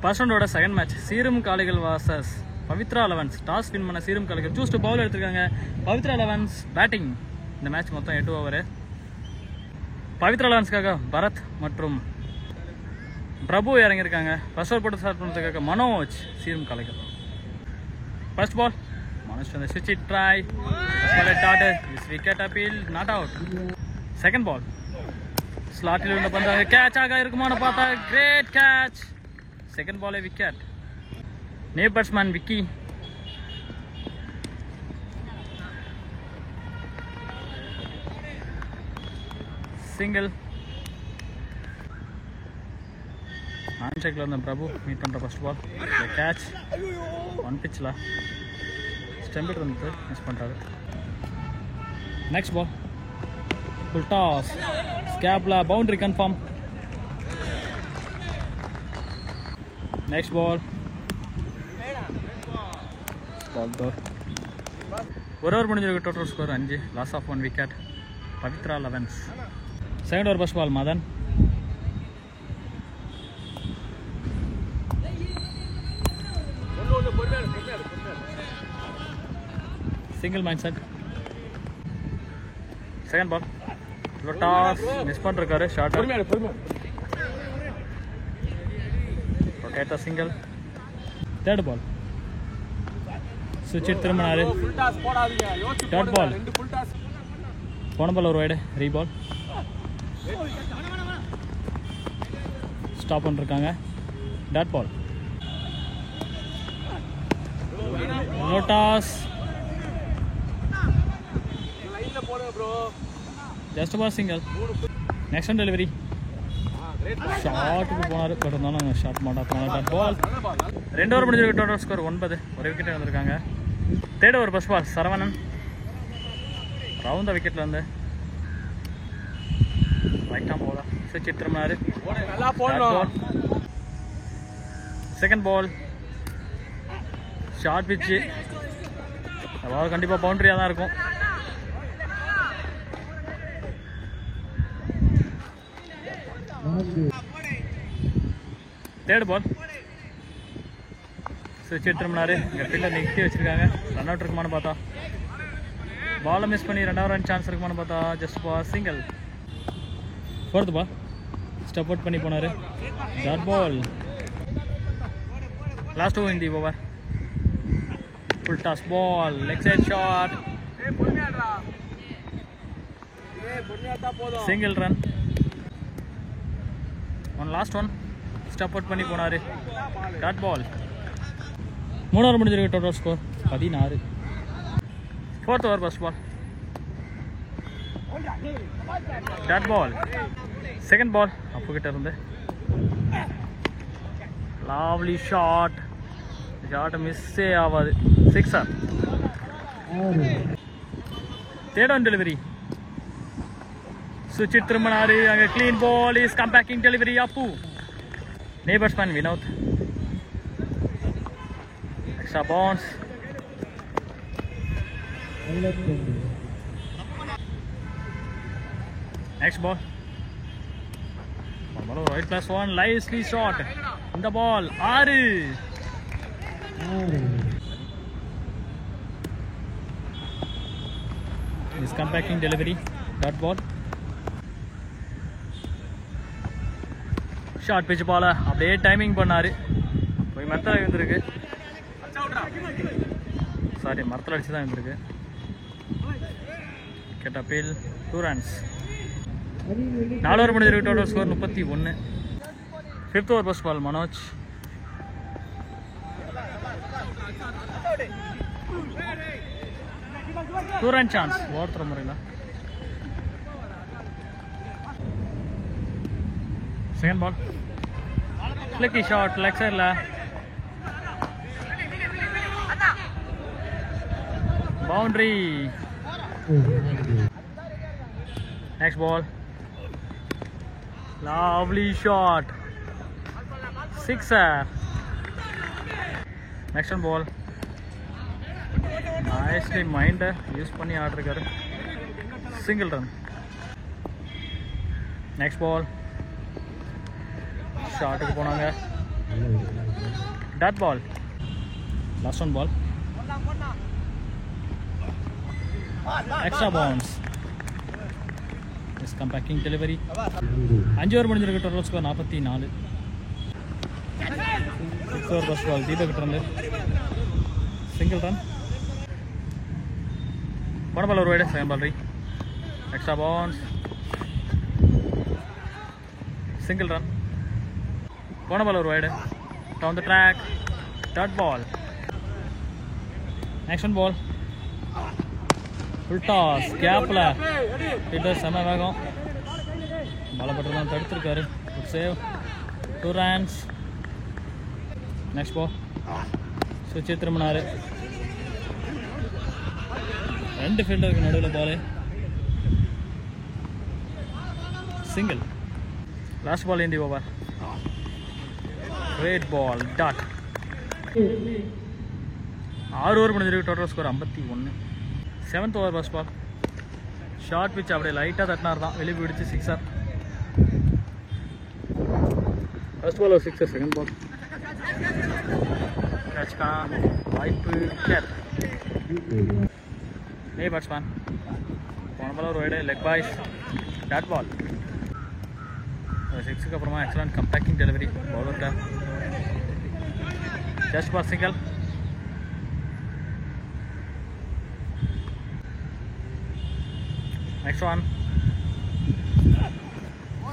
First ரவுண்டோட second match சீரும் காளைகள் versus Pavithra 11s. Toss win பண்ண சீரும் காளைகள் சூஸ் டு பவுல் எடுத்திருக்காங்க. Pavithra 11s batting. இந்த மேட்ச் மொத்தம் 8 ஓவர். பவித்ரா 11ஸ்க்காக பரத் மற்றும் பிரபு இறங்கியிருக்காங்க. ஃபர்ஸ்ட் ஓவர் போட்டு ஸ்டார்ட் பண்ணுறதுக்காக மனோஜ் சீரும் காளைகள். ஃபர்ஸ்ட் பால் மனோஜ் வந்து ஸ்விட்ச் hit try. Is wicket appeal not out. Second ball ஸ்லாட்டில் இருந்த பந்து கேட்ச் ஆக இருக்குமான்னு பார்த்தா கிரேட் கேட்ச். செகண்ட் பாலே wicket. New batsman Vicky. Single. ஹேண்ட்ஷேக்கில் இருந்த பிரபு மீட் பண்ணுற ஃபர்ஸ்ட் பால் கேட்ச். ஒன் பிச்சில் ஸ்டெம்பிட் வந்து மிஸ் பண்ணுறாரு. நெக்ஸ்ட் பால் ஃபுல் டாஸ் ஸ்கேப்ல பவுண்டரி கன்ஃபார்ம். நெக்ஸ்ட் பால் ஒரு ஓவர் முடிஞ்சிருக்கு. Total score 5. Loss of 1 wicket. Pavithra 11s. Second over first ball Madhan. Single mind set. Second ball toss miss பண்ணிருக்காரு. Short rotator single. Third ball சுவிட்ச் திரும்பினாரு. Dot ball. போன ball ஒரு wide reball. Stop பண்ணிருக்காங்க. Dot ball. Toss just ball single. Next one delivery. ஷார்ட்டுக்கு போனார். But இருந்தாலும் short மாட்டாங்க. Dot ball. 2 ஓவர் முடிஞ்சிருக்கு. Total score 9. ஒரு விக்கெட்டே வந்திருக்காங்க. Third over first ball Saravanan. Round the விக்கெட்டில் வந்து ரைட்டாக போல சுவிட்ச் திரும்பினாரு. செகண்ட் பால் ஷார்ட் பிச்சு. அதாவது கண்டிப்பாக பவுண்டரியாக தான் இருக்கும். தேர்ட் பால் சுவிட்ச் திரும்பினாரு. இங்கே பில்லர் நிறுத்தி வச்சிருக்காங்க. ரன் அவுட் இருக்குமான்னு பார்த்தா பாலை மிஸ் பண்ணி 2வது ரன் சான்ஸ் இருக்குமான்னு பார்த்தா just ball single. Fourth ball step out பண்ணி போனார். Dot ball. லாஸ்ட் ஓவர் இந்த over full toss ball leg side shot single run. One last one step out பண்ணி போனார். Dot ball. 3 ஓவர் முடிஞ்சிருக்கு. Total score 16. Fourth over first ball dot ball. Second ball Appu கிட்ட இருந்து lovely shot. Shot மிஸ்ஸே ஆகாது. 6. Third one delivery. சுவிட்ச் திரும்பினாரு. அங்கே clean ball is comebacking delivery. Appu. New batsman Vinoth. Extra bounce. Next ball right plus 1 லைஸ்லி shot. இந்த ball 6. Is comebacking delivery. Dot ball. Short pitch பால அப்படியே டைமிங் பண்ணாரு. போய் மரத்தில் இருந்திருக்கு. சாரி மரத்தில் அடிச்சு தான் இருந்திருக்கு. Wicket appeal 2 runs. 4 ஓவர் முடிஞ்சிருக்கு. Total score 31. Fifth over first ball Manoj. Two run chance ஓடுற முறையில். Second ball flick shot leg சைடில். Boundary. Next ball lovely shot 6. Next one ball nicely மைண்டை யூஸ் பண்ணி ஆடிருக்காரு. Single run. நெக்ஸ்ட் பால் ஷாட்டுக்கு போனாங்க. Dot ball. Last one ball. Extra bounce. Is comebacking delivery. 5 over முடிஞ்சிருக்கு. Total score 44. 6 over first பால். தீபக் கிட்ட இருந்து single run. போன ball ஒரு வைடு. செகண்ட் பால் ரீ. Extra bounce. Single run. போன பால் ஒரு wide. Down the track. Dot ball. Next one ball. Full toss. கேப்பில் hitter செம வேகம். பாலப்பட்டு தான் தடுத்துருக்காரு. Good save. 2 runs. Next ball. சுவிட்சை திரும்பினார். 2 ஃபீல்டருக்கு நடுவில் ball. Single. Last ball in the over. Great ball. Dot. 6 over முடிஞ்சிருக்கு. Total score 51. 7th over first ball. Short pitch அப்படியே லைட்டாக தட்டினார் தான். வெளியே பிடிச்சி 6. ஃபர்ஸ்ட் பால் ஒரு 6. செகண்ட் பால் கேட்ச்க்கான வாய்ப்பு. கேட் நே பேட்ஸ்மேன். போன பால் ஒரு wide. Leg byes. Dot ball. 6க்கு அப்புறமா எக்ஸலண்ட் கம்பேக்கிங் டெலிவரி. பவுலர்கிட்ட just for single. Next one.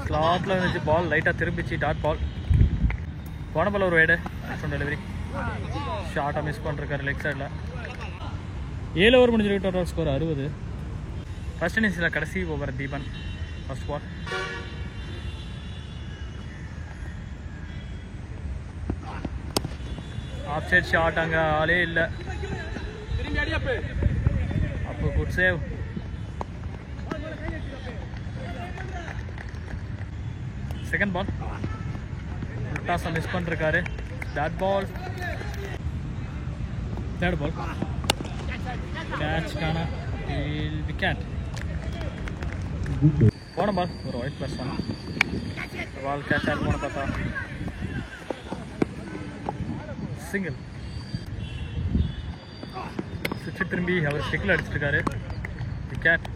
ஸ்லாட்டில் இருந்துச்சு. பால் லைட்டாக திரும்பிச்சு. Dot ball. போன பால் ஒரு வைடு. Next one delivery. ஷார்ட்டாக மிஸ் பண்ணிருக்காரு லெக் சைடில். 7 ஓவர் முடிஞ்சிருக்கு. Total score 60. ஃபர்ஸ்ட் இன்னிங்ஸில் கடைசி over Deepan. First ball. Off side shot. அங்கே ஆளே இல்லை. அப்போ குட் சேவ். Second ball. டாஸை மிஸ் பண்ணிருக்காரு. Dot ball. Third ball. கேட்ச்க்கான விக்கெட். போன பால் ஒரு ஒயிட் பர்சன். பால் கேட்ச் ஆகும்னு பார்த்தா சிங்கிள். சுவிட்சை திரும்பி அவர் ஸ்டிக்கில் அடிச்சிருக்காரு. விக்கெட்.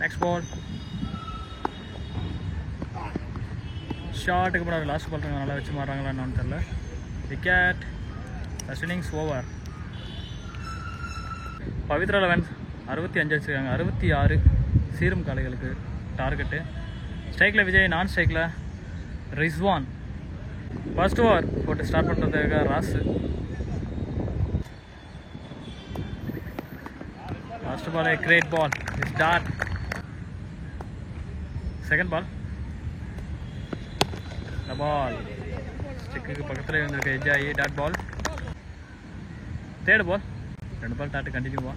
நெக்ஸ்ட் பால். ஷார்ட்டுக்கு போனார். லாஸ்ட் பால் நல்லா வச்சு மாறாங்களா என்னன்னு தெரியல. Wicket. First innings over. Pavithra 11 65 வச்சுருக்காங்க. 66 சீரும் காளைகளுக்கு டார்கெட்டு. ஸ்ட்ரைக்கில் விஜய். நான் ஸ்ட்ரைக்கில் ரிஸ்வான். ஃபர்ஸ்ட் ஓவர் போட்டு ஸ்டார்ட் பண்ணுறதுக்காக Rasu. Last ball great ball. Is dot. Second ball. Ball stick பக்கத்தில் இருந்திருக்கு. எஜ் ஆகி dot ball. Third ball. 2 ball dot கண்டினியூவா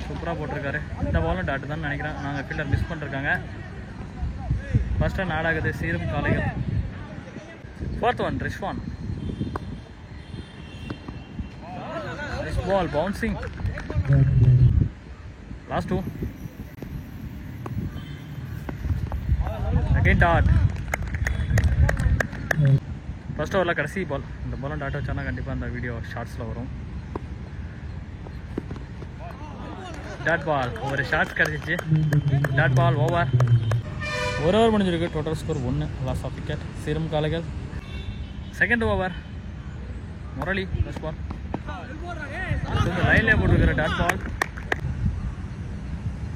சூப்பராக போட்டிருக்காரு. இந்த பாலும் டாட்டு தான் நினைக்கிறேன். நாங்கள் ஃபீல்டர் மிஸ் பண்ணிருக்காங்க. ஃபர்ஸ்ட் ரன் ஆட் ஆகுது சீரும் காளைகள். 4th one Rizwan. This ball bouncing. Last 2. Again dot. First ஓவரில் கடைசி பால். இந்த பாலும் டாட் வச்சானா கண்டிப்பாக அந்த வீடியோ ஷார்ட்ஸில் வரும். Dot ball. ஒரு ஷார்ட்ஸ் கிடச்சிச்சு. Dot ball over. 1 ஓவர் முடிஞ்சிருக்கு. Total score 1. Loss of wicket. சீரும் காளைகள். Second over. Murali first ball. லைன்லேயே போட்டுருக்கிற டாட் பால்.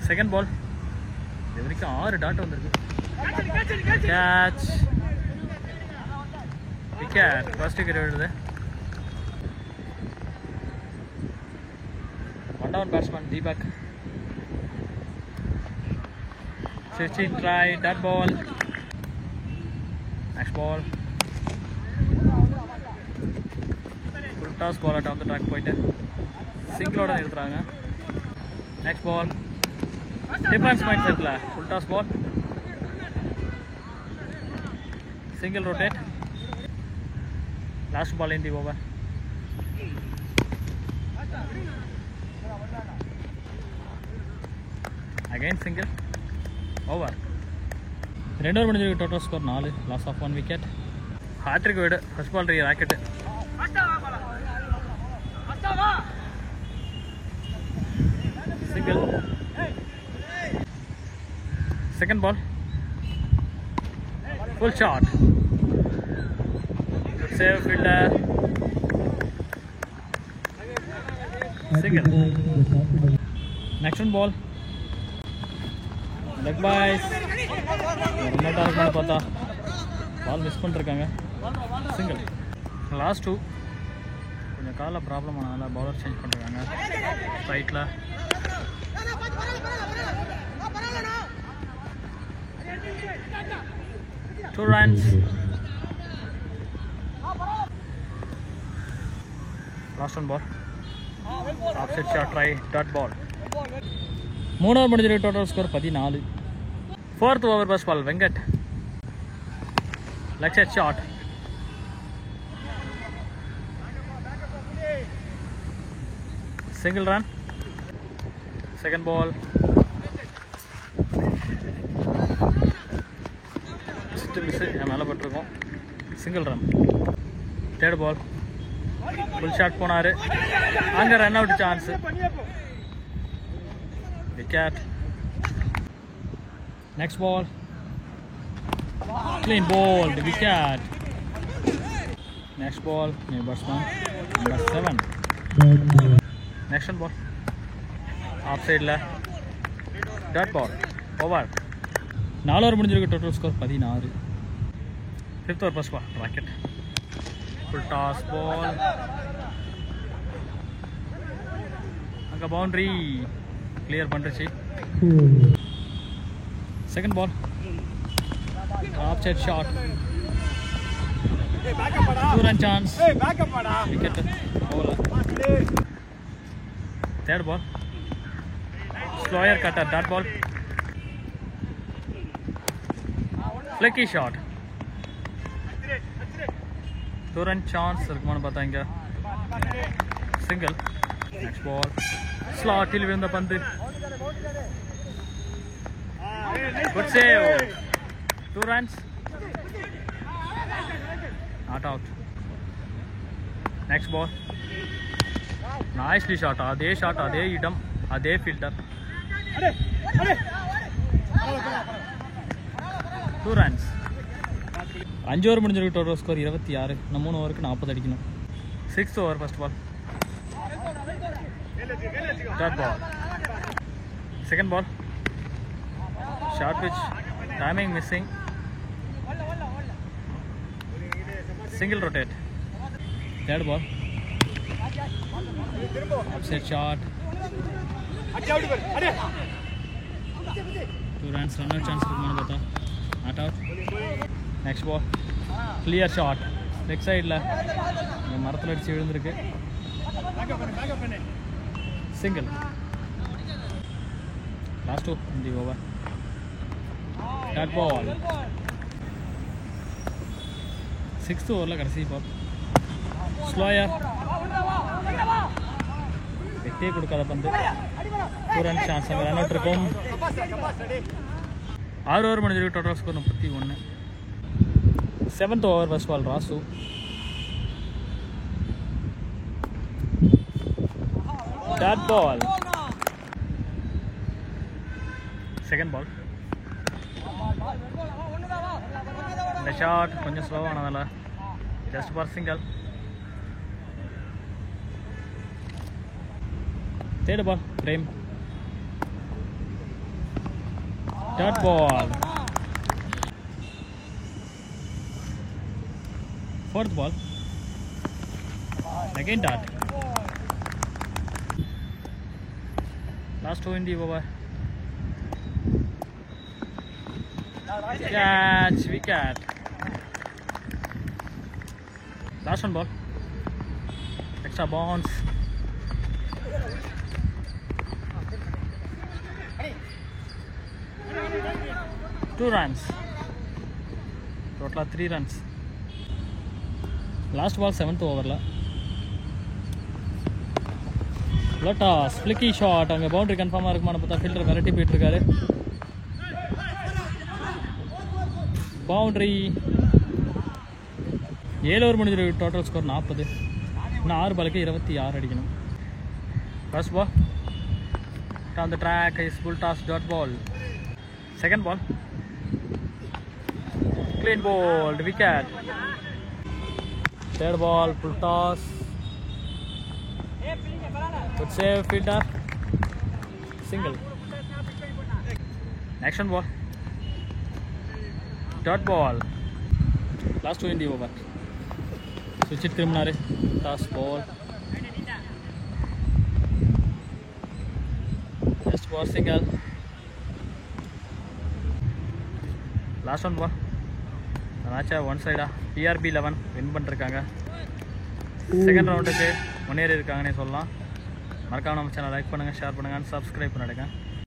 Second ball. இது வரைக்கும் 6 டாட் வந்திருக்கு. கேட்ச். விக்கெட். ஃபர்ஸ்ட் விக்கெட் விடுது. One down batsman Deepak. 16 try. Dot ball. Next ball. Full toss ball. Down the track போயிட்டு சிங்கிளோட நிறுத்துறாங்க. Next ball. Difference mind settle full toss ball. Single rotate. Last ball in the over. Again single. Over. 2 over முடிஞ்சிருக்கு. Total score 4. Loss of 1 wicket. Hattrick விடு first ball rocket. Single. Second ball full shot. Save fielder. Single. Next one ball leg byes. Run out ஆகும்னு பார்த்தா ball miss பண்ணிருக்காங்க. Single. Last 2 கொஞ்சம் காலில் problem ஆனதால bowler change பண்ணிருக்காங்க. ஸ்ட்ரைட்டில் 2 runs. Last one ball. Offset shot try. Dot ball. 3 over முடிஞ்சிரு. Total score 14. 4th over first ball. Venkat. Leg side shot. Single run. Second ball. மேலே பட்டிருக்கோம். Single run. Third ball full shot போனார். அங்கே run out chance. Wicket. Next ball clean bowled. Wicket. Next ball new batsman number 7. Next ball off சைடில் dot ball over. 4 over முடிஞ்சிருக்கு. Total score 16. 5th over first ball racket. Full toss ball. அங்கே boundary clear பண்ணுச்சு. Second ball off side shot. 2 run chance. Wicket. Third ball slower cutter. Dot ball. Fluky shot. 2 run chance இருக்குமான்னு பார்த்தா இங்கே single. Next பால் ஸ்லாட்டில் விழுந்த பந்து. Good save. 2 runs. Not out. Next ball nicely shot. அதே shot, அதே இடம், அதே ஃபீல்டர். 2 runs. 5 ஓவர் முடிஞ்சிருக்கு. Total score 26. இன்னும் 3 ஓவருக்கு 40 அடிக்கணும். 6th over first ball dot ball. Second ball short pitch. Timing missing. Single rotate. Third ball upset shot. 2 runs. Run out chance இருக்குமான்னு பார்த்தா not out. Next ball clear shot. Leg சைடில் மரத்தில் அடித்து விழுந்திருக்கு. Single. Last 2 in the over. Dot ball. 6th ஓவரில் கடைசி பால் slower. வெட்டே கொடுக்காத பந்து. 2 run சான்ஸ். அங்கே ரன் அவுட் இருக்கும். 6 ஓவர் முடிஞ்சிருக்கு. Total score 31. 7th over first ball Rasu. Dot ball. Second ball இந்த ஷாட் கொஞ்சம் ஸ்லோவானதால just for single. Third ball Prem. Dot ball. 4th ball again dot. Last 2 in the over. Catch. Wicket. Last one ball. Extra bounce. Two runs. Total 3 runs. Last ball 7th over. Lotus flicky shot. அங்கே boundary கன்ஃபார்மாக இருக்குமான்னு பார்த்தா fielder விரட்டி போயிட்டுருக்காரு. Boundary. 7 over முடிஞ்சிருக்கு. Total score 40. இன்னும் 6 பாலுக்கு 26 அடிக்கணும். First ball on the track is full toss dot ball. Second ball clean ball, wicket. Third ball full toss, good save fielder, single. Action ball dot ball, last 20 over. Switch it criminal toss ball, just for single. Last one ball. மேட்சை one சைடாக PRB 11 win பண்ணிருக்காங்க. Second ரவுண்டுக்கு முன்னேறி இருக்காங்கன்னே சொல்லலாம். மறக்காம நம்ம channel like பண்ணுங்கள், share பண்ணுங்கள், subscribe பண்ணிடுங்க.